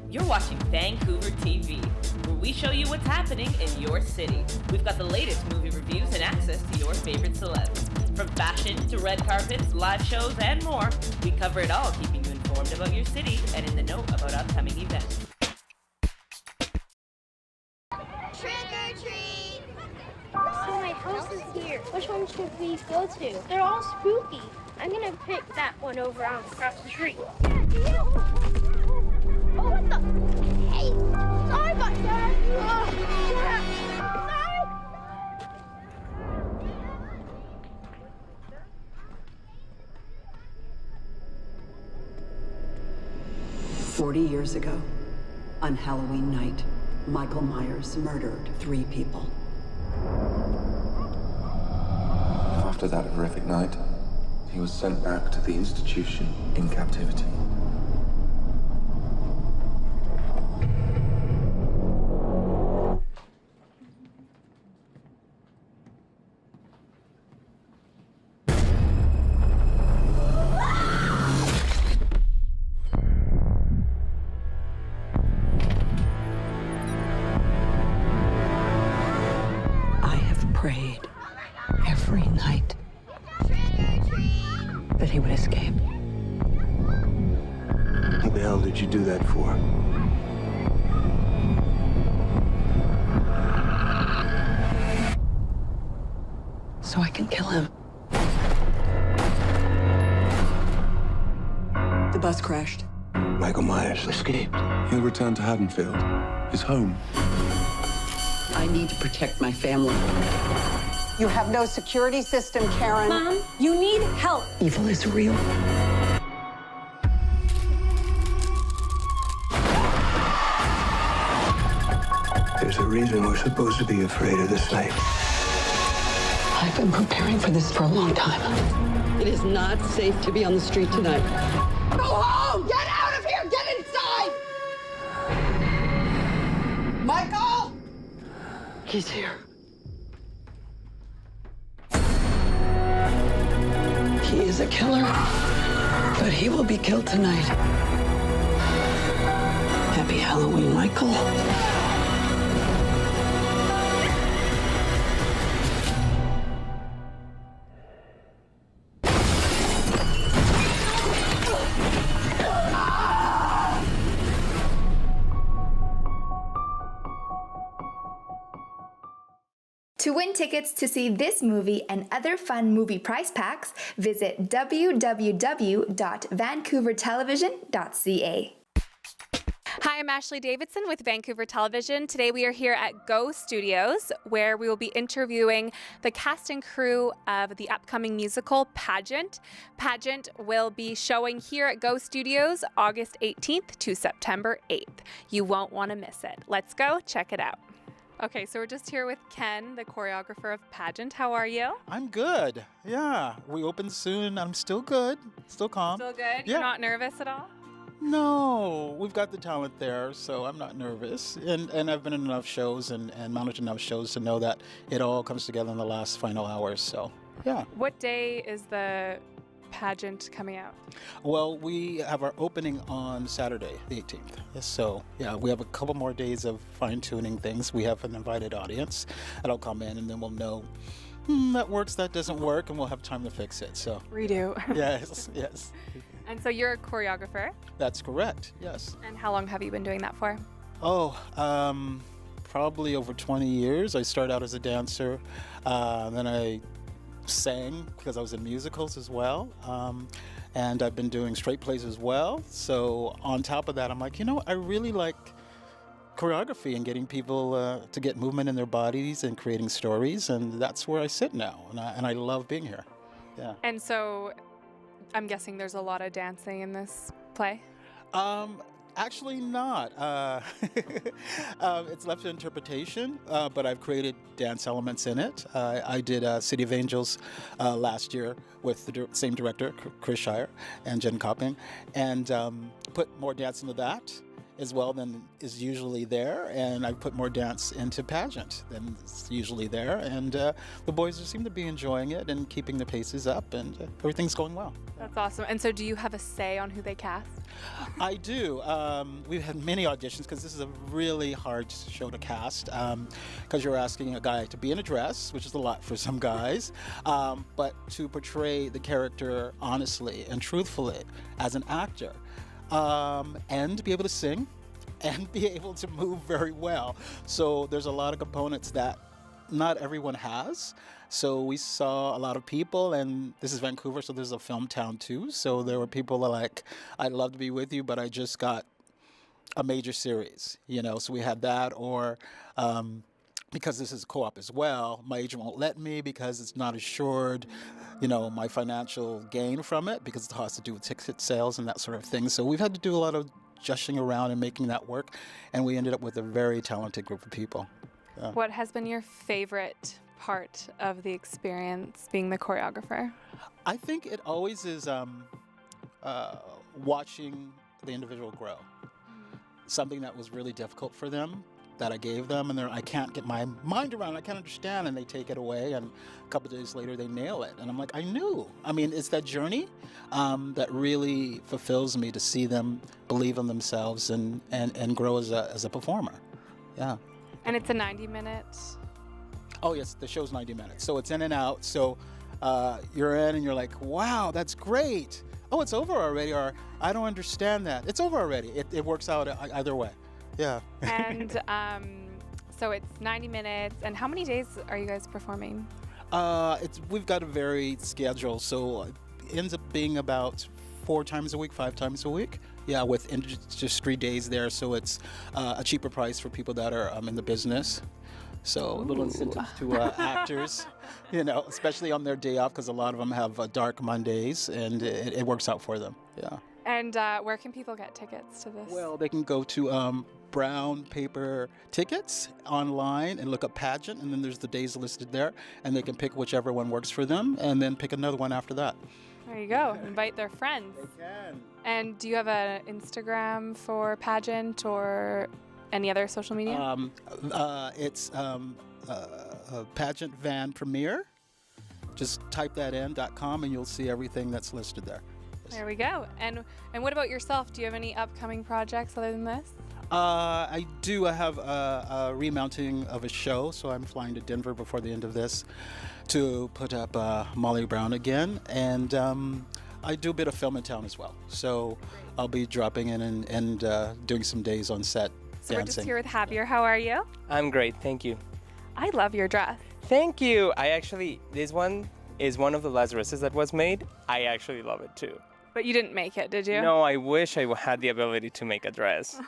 You're watching Vancouver TV, where we show you what's happening in your city. We've got the latest movie reviews and access to your favorite celebs. From fashion to red carpets, live shows, and more, we cover it all, keeping you informed about your city and in the know about upcoming events. Trick or treat! So my house is here. Which one should we go to? They're all spooky. I'm gonna pick that one over across the street. Oh, what the? Hey! Sorry about that! Sorry! 40 years ago, on Halloween night, Michael Myers murdered 3 people. After that horrific night, he was sent back to the institution in captivity. Prayed every night that he would escape. What the hell did you do that for? So I can kill him. The bus crashed. Michael Myers escaped. He'll return to Haddonfield, his home. I need to protect my family. You have no security system, Karen. Mom, you need help. Evil is real. There's a reason we're supposed to be afraid of this night. I've been preparing for this for a long time. It is not safe to be on the street tonight. Go home! Get out of here! Get inside! Michael! He's here. He is a killer, but he will be killed tonight. Happy Halloween, Michael. To win tickets to see this movie and other fun movie prize packs, visit www.vancouvertelevision.ca. Hi, I'm Ashleigh Davidson with Vancouver Television. Today we are here at Go Studios, where we will be interviewing the cast and crew of the upcoming musical Pageant. Pageant will be showing here at Go Studios August 18th to September 8th. You won't want to miss it. Let's go check it out. Okay, so we're just here with Ken, the choreographer of Pageant. How are you? I'm good. Yeah, we open soon. I'm still good. Still calm. Still good? Yeah. You're not nervous at all? No, we've got the talent there, so I'm not nervous. And I've been in enough shows and managed enough shows to know that it all comes together in the last final hours. So, yeah. What day is the Pageant coming out? Well, we have our opening on Saturday, the 18th. So, yeah, we have a couple more days of fine-tuning things. We have an invited audience that'll come in, and then we'll know that works, that doesn't work, and we'll have time to fix it. So Redo. yes, yes. And so you're a choreographer? That's correct, yes. And how long have you been doing that for? Oh, probably over 20 years. I started out as a dancer, then I sang because I was in musicals as well. And I've been doing straight plays as well. So on top of that, I'm like, I really like choreography and getting people to get movement in their bodies and creating stories. And that's where I sit now. And I love being here. Yeah. And so I'm guessing there's a lot of dancing in this play? Actually not. It's left to interpretation, but I've created dance elements in it. I did City of Angels last year with the same director, Chris Shire, and Jen Copping, and put more dance into that. as well than is usually there, and I put more dance into pageant than is usually there, and the boys seem to be enjoying it and keeping the paces up, and everything's going well. That's awesome. And so do you have a say on who they cast? I do. We've had many auditions because this is a really hard show to cast, because you're asking a guy to be in a dress, which is a lot for some guys, but to portray the character honestly and truthfully as an actor, and be able to sing and be able to move very well. So there's a lot of components that not everyone has. So we saw a lot of people, and this is Vancouver, so there's a film town too. So there were people that like, I'd love to be with you, but I just got a major series, you know. So we had that, or because this is co-op as well, my agent won't let me because it's not assured, you know, my financial gain from it, because it has to do with ticket sales and that sort of thing. So we've had to do a lot of adjusting around and making that work, and we ended up with a very talented group of people. Yeah. What has been your favorite part of the experience being the choreographer? I think it always is watching the individual grow. Something that was really difficult for them, that I gave them, and I can't get my mind around, I can't understand, and they take it away, and a couple of days later they nail it. And I'm like, I knew. I mean, it's that journey that really fulfills me, to see them believe in themselves and grow as a performer. Yeah. And it's a 90-minute? Oh, yes, the show's 90 minutes. So it's in and out. So you're in and you're like, wow, that's great. Oh, it's over already, or I don't understand that. It's over already. It works out either way. Yeah. And so it's 90 minutes. And how many days are you guys performing? We've got a varied schedule. So it ends up being about 4 times a week, 5 times a week. Yeah, with just 3 days there. So it's a cheaper price for people that are in the business. So a little incentive to actors, you know, especially on their day off, because a lot of them have dark Mondays, and it works out for them. Yeah. And where can people get tickets to this? Well, they can go to brown paper tickets online and look up pageant, and then there's the days listed there, and they can pick whichever one works for them, and then pick another one after that. There you go. Invite their friends. They can. And do you have an Instagram for pageant or any other social media? It's Pageant Van Premiere. Just type that in .com, and you'll see everything that's listed there. There we go. And what about yourself? Do you have any upcoming projects other than this? I do. I have a remounting of a show, so I'm flying to Denver before the end of this to put up Molly Brown again, and I do a bit of film in town as well. So I'll be dropping in and doing some days on set. So dancing. We're just here with Javier. How are you? I'm great, thank you. I love your dress. Thank you. This one is one of the last dresses that was made. I actually love it too. But you didn't make it, did you? No, I wish I had the ability to make a dress.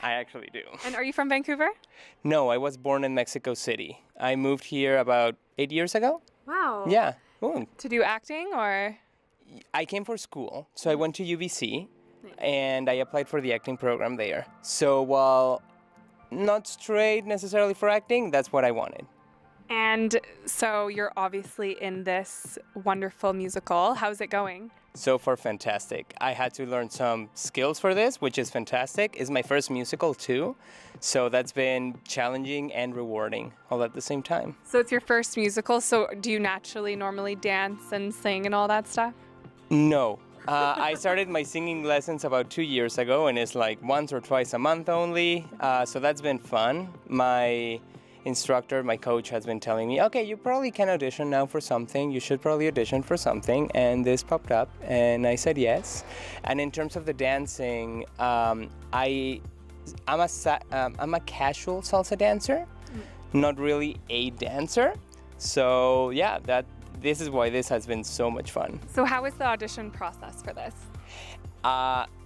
I actually do. And are you from Vancouver? No, I was born in Mexico City. I moved here about 8 years ago. Wow. Yeah. Ooh. To do acting, or? I came for school, so I went to UBC. And I applied for the acting program there. So while not straight necessarily for acting, that's what I wanted. And so you're obviously in this wonderful musical. How's it going? So far, fantastic. I had to learn some skills for this, which is fantastic. It's my first musical too. So that's been challenging and rewarding all at the same time. So it's your first musical. So do you normally dance and sing and all that stuff? No. I started my singing lessons about 2 years ago, and it's like once or twice a month only. So that's been fun. My instructor, my coach, has been telling me, okay, you probably can audition now for something. You should probably audition for something. And this popped up, and I said yes. And in terms of the dancing, I'm a casual salsa dancer, not really a dancer. So yeah, this is why this has been so much fun. So how was the audition process for this?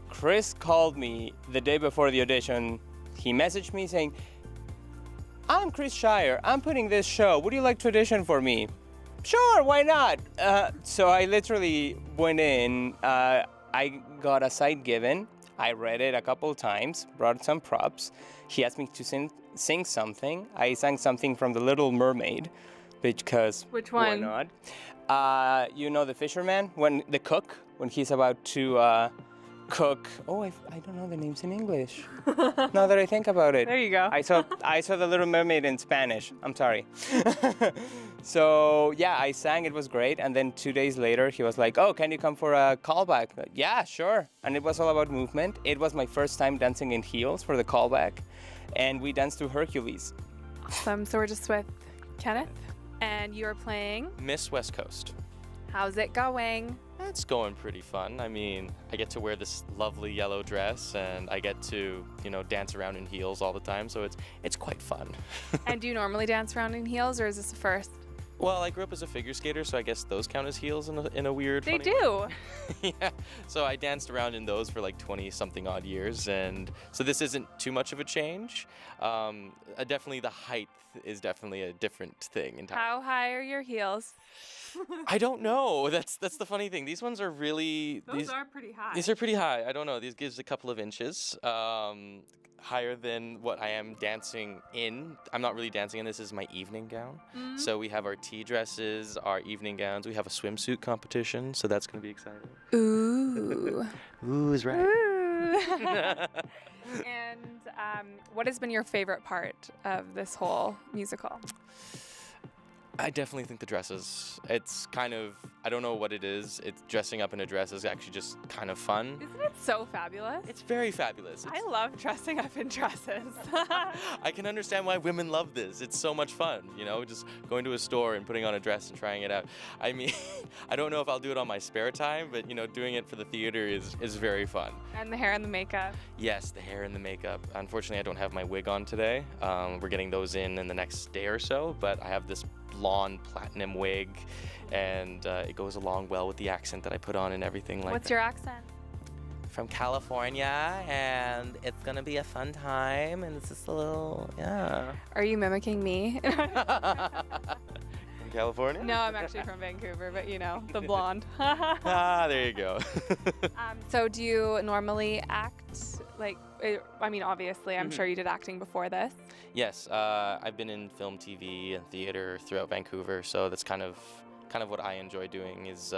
Chris called me the day before the audition. He messaged me saying, I'm Chris Shire. I'm putting this show. Would you like to audition for me? Sure, why not? So I literally went in. I got a side given. I read it a couple times, brought some props. He asked me to sing something. I sang something from The Little Mermaid. Because which one? Why not? You know the fisherman, when the cook, when he's about to cook. Oh, I don't know the names in English. Now that I think about it. There you go. I saw The Little Mermaid in Spanish. I'm sorry. So yeah, I sang. It was great. And then 2 days later, he was like, "Oh, can you come for a callback?" Yeah, sure. And it was all about movement. It was my first time dancing in heels for the callback, and we danced to Hercules. Awesome. So we're just with Kenneth, and you're playing Miss West Coast. How's it going? It's going pretty fun. I mean, I get to wear this lovely yellow dress, and I get to, dance around in heels all the time, so it's quite fun. And do you normally dance around in heels, or is this the first? Well, I grew up as a figure skater, so I guess those count as heels in a weird They funny do. way. Yeah. So I danced around in those for like 20-something odd years, and so this isn't too much of a change. Definitely the height is definitely a different thing entirely. How high are your heels? I don't know. That's the funny thing. These ones are really... Those are pretty high. These are pretty high. I don't know. These gives a couple of inches. Higher than what I am dancing in. I'm not really dancing in. This is my evening gown. Mm-hmm. So we have our tea dresses, our evening gowns. We have a swimsuit competition, so that's going to be exciting. Ooh. Ooh is right. Ooh. And what has been your favorite part of this whole musical? I definitely think the dresses. It's kind of, I don't know what it is. It's dressing up in a dress is actually just kind of fun. Isn't it so fabulous? It's very fabulous. I love dressing up in dresses. I can understand why women love this. It's so much fun, just going to a store and putting on a dress and trying it out. I mean, I don't know if I'll do it on my spare time, but doing it for the theater is very fun. And the hair and the makeup. Yes, the hair and the makeup. Unfortunately, I don't have my wig on today. We're getting those in the next day or so, but I have this blonde platinum wig, and it goes along well with the accent that I put on and everything like that. What's your accent? From California, and it's gonna be a fun time, and it's just a little, yeah. Are you mimicking me? From California? No, I'm actually from Vancouver, but the blonde. There you go. So do you normally act obviously, I'm sure you did acting before this. Yes, I've been in film, TV, and theater throughout Vancouver, so that's kind of what I enjoy doing is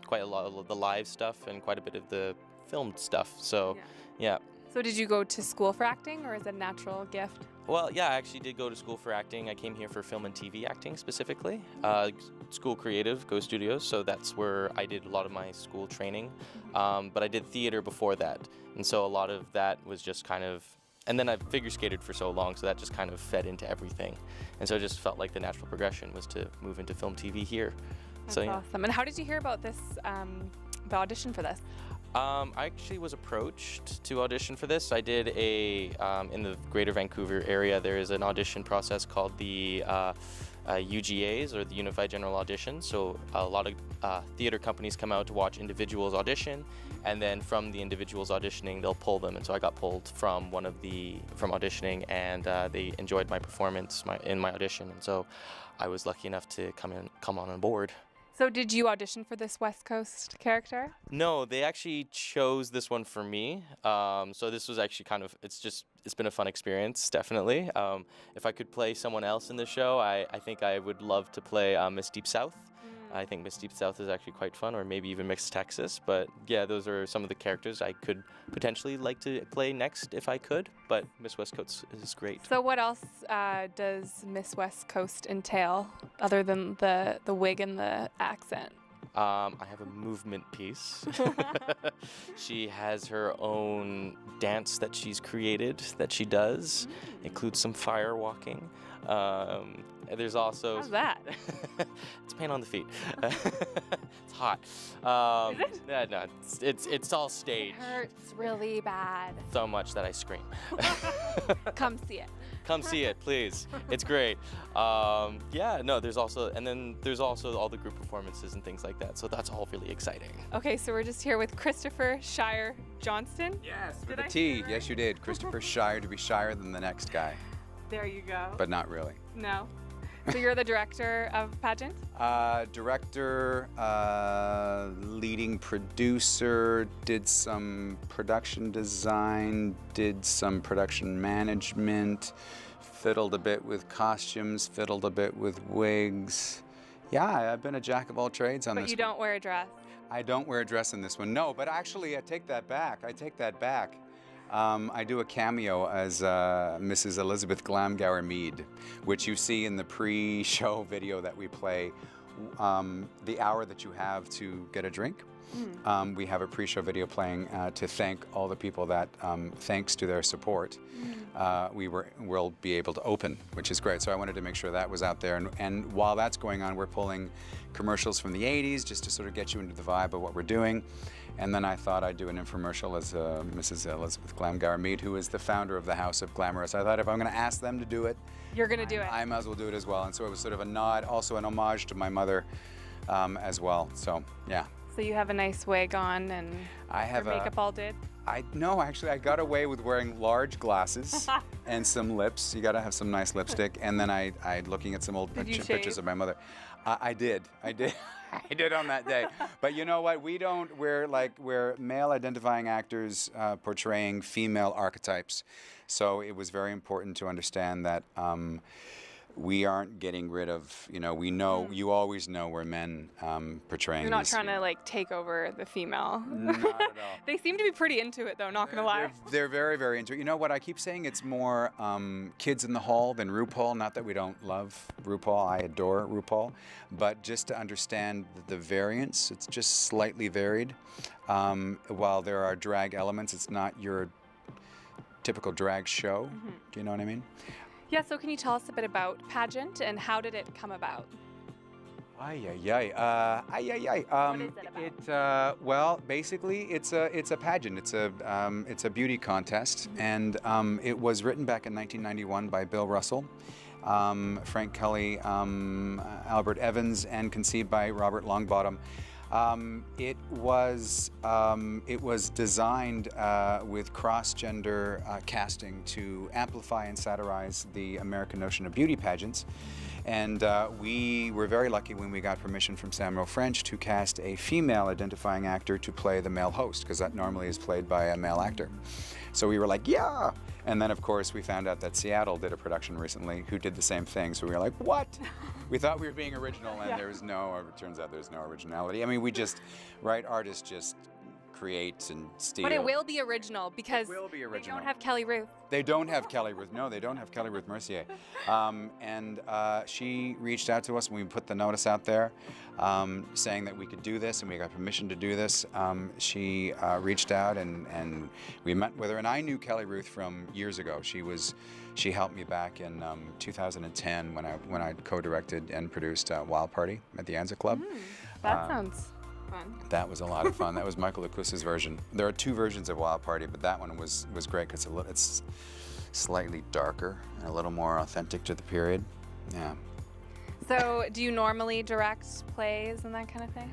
quite a lot of the live stuff and quite a bit of the filmed stuff. So, yeah. So did you go to school for acting, or is it a natural gift? Well, yeah, I actually did go to school for acting. I came here for film and TV acting specifically. School Creative, Go Studios, so that's where I did a lot of my school training. But I did theater before that, and so a lot of that was just kind of, and then I figure skated for so long, so that just kind of fed into everything. And so it just felt like the natural progression was to move into film, TV here. That's so, yeah. Awesome. And how did you hear about this, the audition for this? I actually was approached to audition for this. I did in the greater Vancouver area, there is an audition process called the UGAs, or the Unified General Audition. So a lot of theater companies come out to watch individuals audition, and then from the individuals auditioning, they'll pull them. And so I got pulled from auditioning, and they enjoyed my performance in my audition. And so I was lucky enough to come on board. So did you audition for this West Coast character? No, they actually chose this one for me. So this was actually it's been a fun experience, definitely. If I could play someone else in the show, I think I would love to play Miss Deep South. I think Miss Deep South is actually quite fun, or maybe even Miss Texas. But yeah, those are some of the characters I could potentially like to play next if I could. But Miss West Coast is great. So what else does Miss West Coast entail, other than the wig and the accent? I have a movement piece. She has her own dance that she's created that she does. Includes some fire walking. There's also... How's that? It's pain on the feet. It's hot. Is it? Yeah, no, it's all staged. It hurts really bad. So much that I scream. Come see it. Come see it, please. It's great. There's also all the group performances and things like that. So that's all really exciting. Okay, so we're just here with Christopher Shire Johnston. Yes, with a T. Yes, you did. Christopher Shire, to be shyer than the next guy. There you go. But not really. No. So you're the director of Pageant? Director, leading producer, did some production design, did some production management, fiddled a bit with costumes, fiddled a bit with wigs. Yeah, I've been a jack of all trades on this. But you don't wear a dress? I don't wear a dress in this one. No, but actually, I take that back. I do a cameo as Mrs. Elizabeth Glamgower-Mead, which you see in the pre-show video that we play, the hour that you have to get a drink. We have a pre-show video playing to thank all the people that, thanks to their support, we'll be able to open, which is great. So I wanted to make sure that was out there. And while that's going on, we're pulling commercials from the 80s just to sort of get you into the vibe of what we're doing. And then I thought I'd do an infomercial as Mrs. Elizabeth Glamgower-Mead, who is the founder of the House of Glamorous. I thought if I'm going to ask them to do it, you're going to do it. I might as well do it as well. And so it was sort of a nod, also an homage to my mother as well. So, yeah. So you have a nice wig on and I have your makeup all did? No, actually, I got away with wearing large glasses and some lips. You got to have some nice lipstick. And then I looking at some old pictures of my mother. I did. I did on that day. But you know what? We're male identifying actors portraying female archetypes. So it was very important to understand that we aren't getting rid of, we know, you always know we're men portraying. You're not trying to like take over the female. Not at all. They seem to be pretty into it though, not gonna lie. They're very, very into it. You know what, I keep saying it's more Kids in the Hall than RuPaul. Not that we don't love RuPaul, I adore RuPaul. But just to understand the variance, it's just slightly varied. While there are drag elements, it's not your typical drag show. Do you know what I mean? Yeah, so can you tell us a bit about Pageant and how did it come about? What is it about? Well, basically, it's a pageant. It's a beauty contest, and it was written back in 1991 by Bill Russell, Frank Kelly, Albert Evans, and conceived by Robert Longbottom. It was designed with cross-gender casting to amplify and satirize the American notion of beauty pageants. And we were very lucky when we got permission from Samuel French to cast a female identifying actor to play the male host, because that normally is played by a male actor. So we were like, yeah! And then, of course, we found out that Seattle did a production recently who did the same thing. So we were like, what? We thought we were being original, and it turns out there's no originality. I mean, artists just create and steal. But it will be original because they don't have Kelly Ruth. They don't have Kelly Ruth. No, they don't have Kelly Ruth Mercier. And she reached out to us when we put the notice out there saying that we could do this and we got permission to do this. She reached out and we met with her. And I knew Kelly Ruth from years ago. She helped me back in 2010 when I co-directed and produced Wild Party at the Anza Club. That sounds fun. That was a lot of fun. That was Michael Acusa's version. There are two versions of Wild Party, but that one was great because it's slightly darker and a little more authentic to the period. Yeah. So, do you normally direct plays and that kind of thing?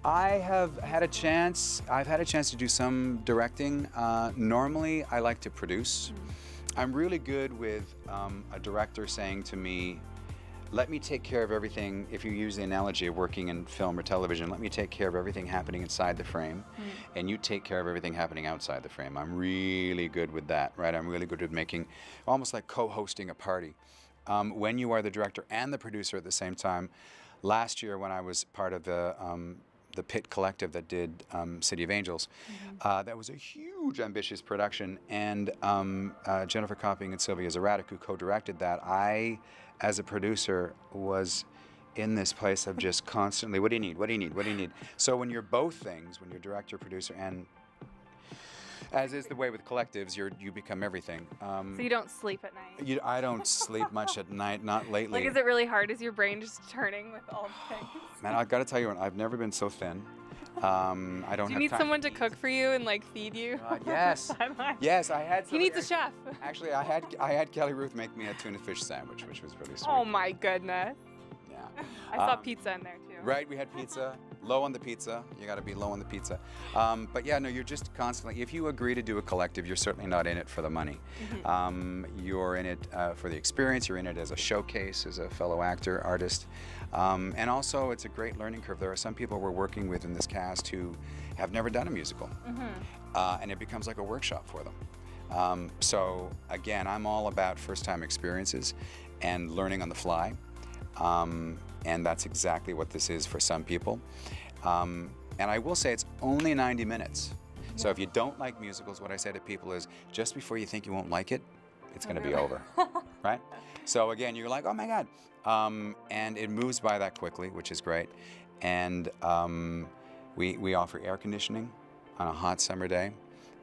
I've had a chance to do some directing. Normally, I like to produce. I'm really good with a director saying to me, let me take care of everything. If you use the analogy of working in film or television, let me take care of everything happening inside the frame, and you take care of everything happening outside the frame. I'm really good with that, right? I'm really good at making, almost like co-hosting a party. When you are the director and the producer at the same time. Last year when I was part of the Pit Collective that did City of Angels, that was a huge, ambitious production, and Jennifer Copping and Sylvia Zaratic, who co-directed that, I, as a producer, was in this place of just constantly, what do you need, what do you need, what do you need? So when you're both things, when you're director, producer, and as is the way with collectives, you become everything. So you don't sleep at night? I don't sleep much at night, not lately. Like, is it really hard? Is your brain just turning with all the things? Man, I've got to tell you, I've never been so thin. I don't have time. Do you need someone to cook for you and like feed you? Yes. Yes, I had. He needs a chef. Actually, I had Kelly Ruth make me a tuna fish sandwich, which was really sweet. Oh my goodness. Yeah. I saw pizza in there too. Right, we had pizza. Low on the pizza. You got to be low on the pizza. But yeah, no, you're just constantly. If you agree to do a collective, you're certainly not in it for the money. You're in it for the experience. You're in it as a showcase, as a fellow actor, artist, and also it's a great learning curve. There are some people we're working with in this cast who have never done a musical, and it becomes like a workshop for them. So again, I'm all about first-time experiences and learning on the fly. And that's exactly what this is for some people. And I will say it's only 90 minutes. So if you don't like musicals, what I say to people is just before you think you won't like it, it's going to be over, right? So again, you're like, oh my God. And it moves by that quickly, which is great. And we offer air conditioning on a hot summer day.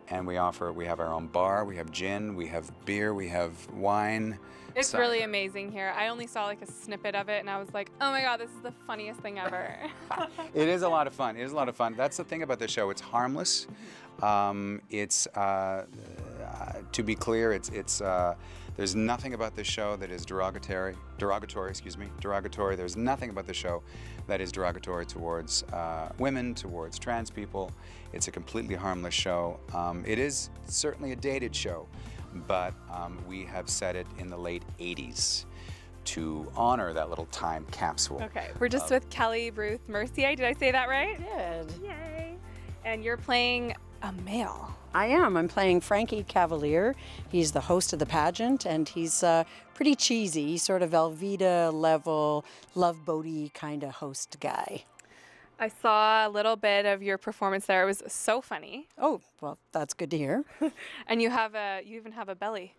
And we have our own bar, we have gin, we have beer, we have wine. It's really amazing here. I only saw like a snippet of it and I was like, oh my God, this is the funniest thing ever. It is a lot of fun. It is a lot of fun. That's the thing about the show. It's harmless. It's to be clear, there's nothing about this show that is derogatory. There's nothing about the show that is derogatory towards women, towards trans people. It's a completely harmless show. It is certainly a dated show, but we have set it in the late 80s to honor that little time capsule. Okay, we're just with Kelly Ruth Mercier. Did I say that right? Good. Yay. And you're playing a male. I am. I'm playing Frankie Cavalier. He's the host of the pageant, and he's pretty cheesy. He's sort of Velveeta level, Love Boaty kind of host guy. I saw a little bit of your performance there. It was so funny. Oh, well, that's good to hear. And you even have a belly.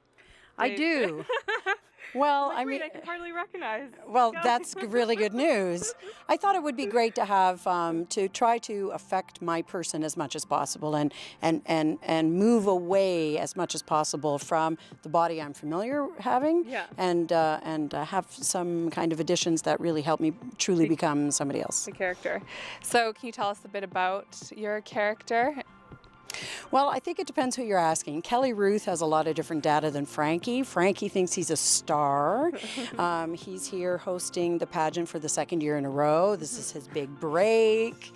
I do. Well, I mean, I can hardly recognize. Well, that's really good news. I thought it would be great to have to try to affect my person as much as possible and move away as much as possible from the body I'm familiar having, and have some kind of additions that really help me truly become somebody else. The character. So, can you tell us a bit about your character? Well, I think it depends who you're asking. Kelly Ruth has a lot of different data than Frankie. Frankie thinks he's a star. He's here hosting the pageant for the second year in a row. This is his big break.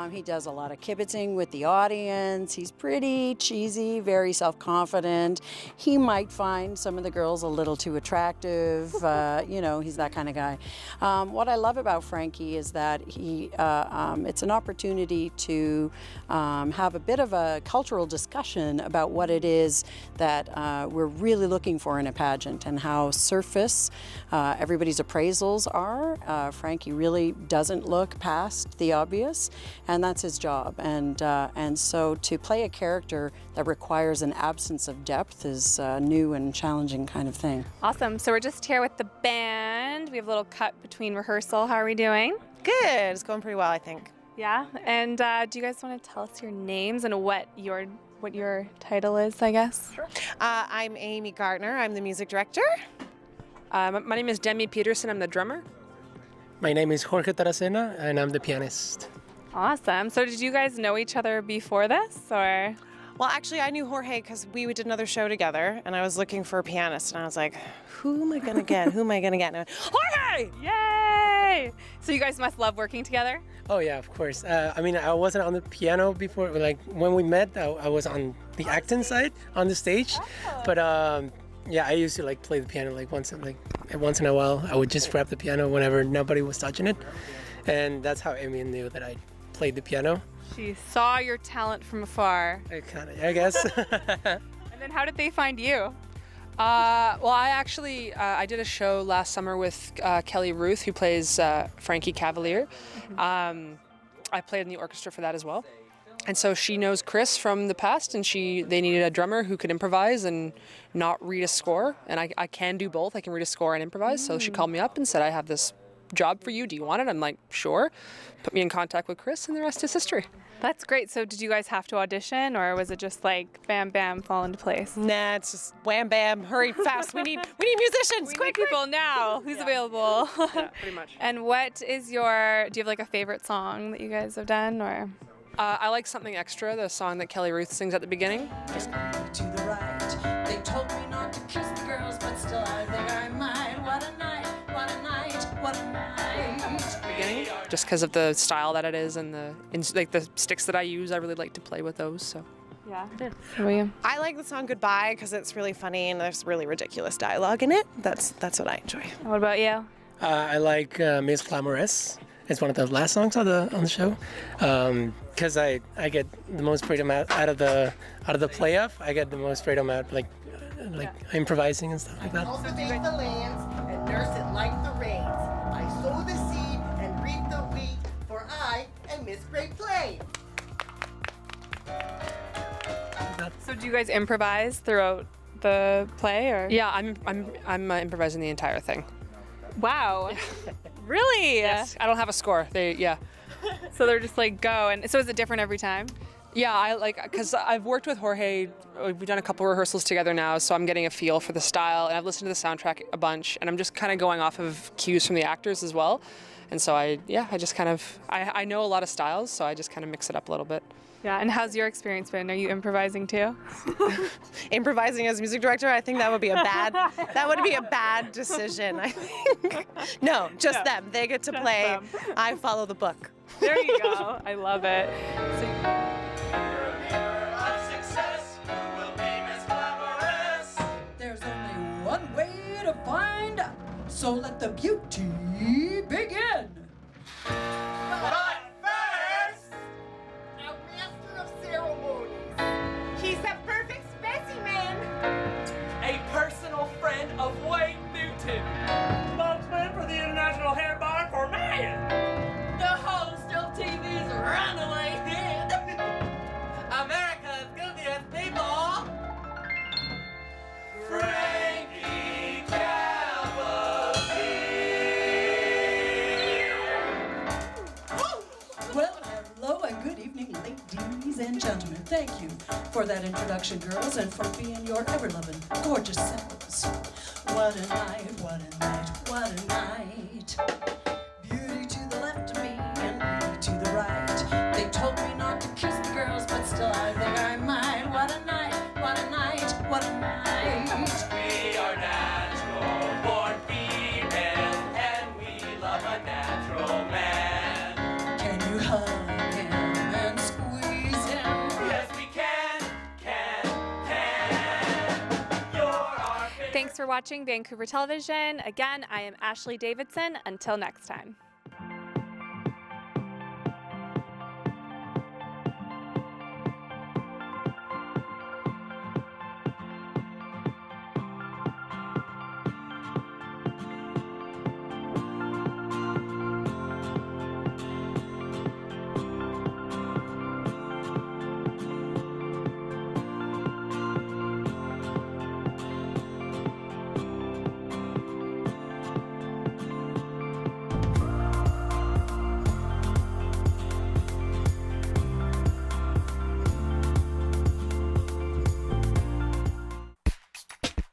He does a lot of kibitzing with the audience. He's pretty cheesy, very self-confident. He might find some of the girls a little too attractive. He's that kind of guy. What I love about Frankie is that it's an opportunity to have a bit of a cultural discussion about what it is that we're really looking for in a pageant and how surface everybody's appraisals are. Frankie really doesn't look past the obvious. And that's his job. And so to play a character that requires an absence of depth is a new and challenging kind of thing. Awesome. So we're just here with the band. We have a little cut between rehearsal. How are we doing? Good. It's going pretty well, I think. Yeah. And do you guys want to tell us your names and what your title is, I guess? Sure. I'm Amy Gardner. I'm the music director. My name is Demi Peterson. I'm the drummer. My name is Jorge Taracena, and I'm the pianist. Awesome. So did you guys know each other before this, or? Well, actually, I knew Jorge because we did another show together, and I was looking for a pianist, and I was like, who am I going to get? Who am I going to get? And Jorge! Yay! So you guys must love working together? Oh, yeah, of course. I wasn't on the piano before. Like, when we met, I was on the acting side, on the stage. Oh. But, I used to, play the piano, once in a while. I would just grab the piano whenever nobody was touching it. And that's how Amy knew that I played the piano. She saw your talent from afar. I guess. And then how did they find you? I did a show last summer with Kelly Ruth, who plays Frankie Cavalier. I played in the orchestra for that as well. And so she knows Chris from the past, and they needed a drummer who could improvise and not read a score. And I can do both. I can read a score and improvise. So she called me up and said, I have this job for you. Do you want it? I'm like, sure. Put me in contact with Chris, and the rest is history. That's great. So did you guys have to audition, or was it just like bam, bam, fall into place? Nah, it's just wham, bam, hurry fast. We need musicians. We need people now. Who's available? Yeah, pretty much. And what is do you have a favorite song that you guys have done, or? I like Something Extra, the song that Kelly Ruth sings at the beginning. Just to the right. They told me not to kiss the girls, but still I think I might. What a night, what a night, what a night. Beginning, just because of the style that it is and the sticks that I use, I really like to play with those. So. Yeah. I like the song Goodbye because it's really funny and there's really ridiculous dialogue in it. That's what I enjoy. What about you? I like Miss Clamorous. It's one of the last songs on the show, because I get the most freedom out of the play-off. I get the most freedom out improvising and stuff like that. Cultivate the lands and nurse it like the rains. I sow the seed and reap the wheat, for I am Miss Great Plains. right. So do you guys improvise throughout the play, or? Yeah, I'm improvising the entire thing. Wow. Really? Yes. I don't have a score. So they're just like go, and so is it different every time? Yeah, because I've worked with Jorge, we've done a couple rehearsals together now, so I'm getting a feel for the style, and I've listened to the soundtrack a bunch, and I'm just kind of going off of cues from the actors as well. And so I just kind of, I know a lot of styles, so I just kind of mix it up a little bit. Yeah, and how's your experience been? Are you improvising too? Improvising as music director, I think that would be a bad decision, I think. No, just them. They get to play. I follow the book. There you go. I love it. There's only one way to find out, so let the beauty begin. But first, a master of ceremonies. He's a perfect specimen. A personal friend of Wayne Newton. Spokesman for the International Hair Bar for Mayan. The host of TV's Runaway Hit. America's guiltiest people. Frankie Cavalier. Well, hello and good evening, ladies and gentlemen. Thank you for that introduction, girls, and for being your ever-loving, gorgeous selves. What a night, what a night, what a night. Beauty to the left of me and beauty to the right. They told me not to kiss the girls, but still I think I might. What a night, what a night, what a night. We are natural born females, and we love a natural man. Can you hug him and squeeze him? Yes, we can. You're our Thanks for watching Vancouver Television. Again, I am Ashleigh Davidson. Until next time.